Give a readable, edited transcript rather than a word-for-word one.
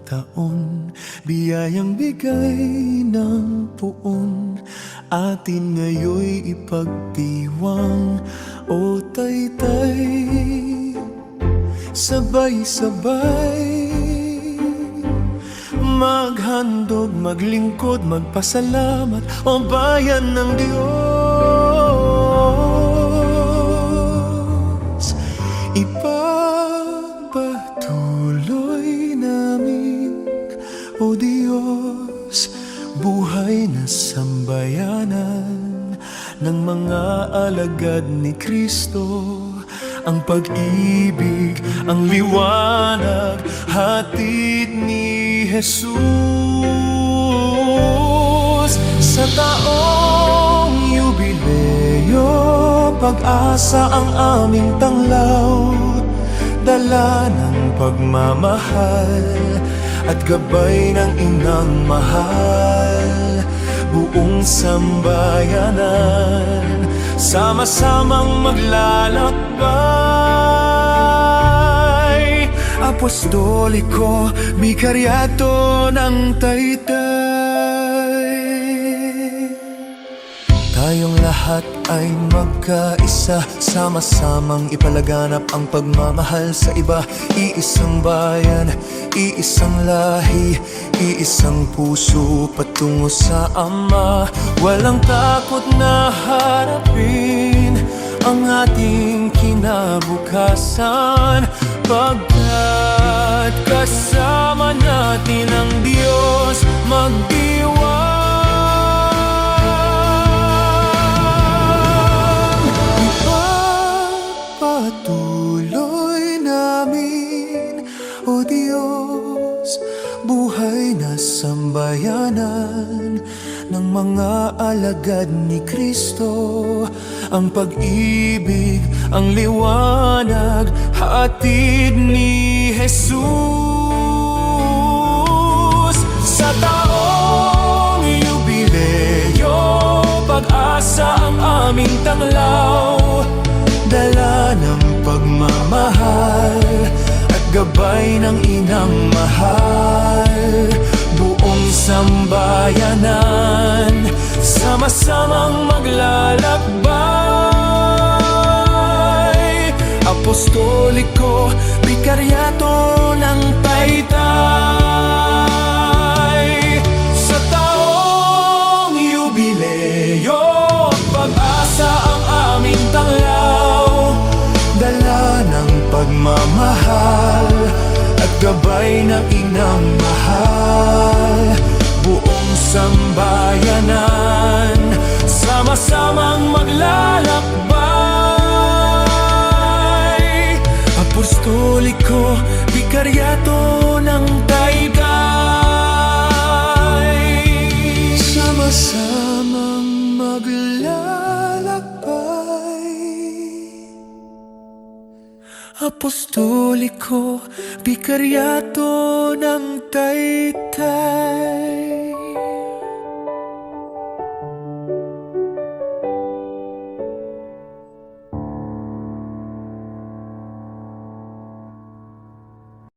taon, biyayang bigay ng puon, atin ngayoy ipagdiwang. O Taytay, sabay-sabay maghandog, maglingkod, magpasalamat, o bayan ng Diyos. Ipagpatuloy namin, o Diyos, buhay na sambayanan ng mga alagad ni Kristo. Ang pag-ibig, ang liwanag, hatid ni Jesus. Sa taong yubileo, pag-asa ang aming tanglaw, dala ng pagmamahal at gabay ng inang mahal. Buong sambayanan, sama-samang maglalakbay, apostoliko, bikaryato ng Taytay. Tayong lahat ay magkaisa, sama-samang ipalaganap ang pagmamahal sa iba. Iisang bayan, iisang lahi, iisang puso patungo sa Ama. Walang takot na harapin ang ating kinabukasan, pagkat kasama natin ang Diyos magdiwang. Patuloy namin, o Diyos, buhay na sambayanan ng mga alagad ni Kristo. Ang pag-ibig, ang liwanag, hatid ni Jesus. Sa taong yubileo, pag-asa ang aming tanglaw, dala ng pagmamahal at gabay ng inang mahal. Buong sambayanan, sama-samang maglalakbay, apostoliko, bikaryato ng Taytay. Sa taong yubileo, pag-asa ang aming tanglaw, dala ng pagmamahal at gabay ng inang mahal. Buong sambayanan, sama-samang maglalakbay, apostoliko, bikaryato ng Taytay. Sama-samang maglalakbay, apostoliko, bikaryato ng Taytay.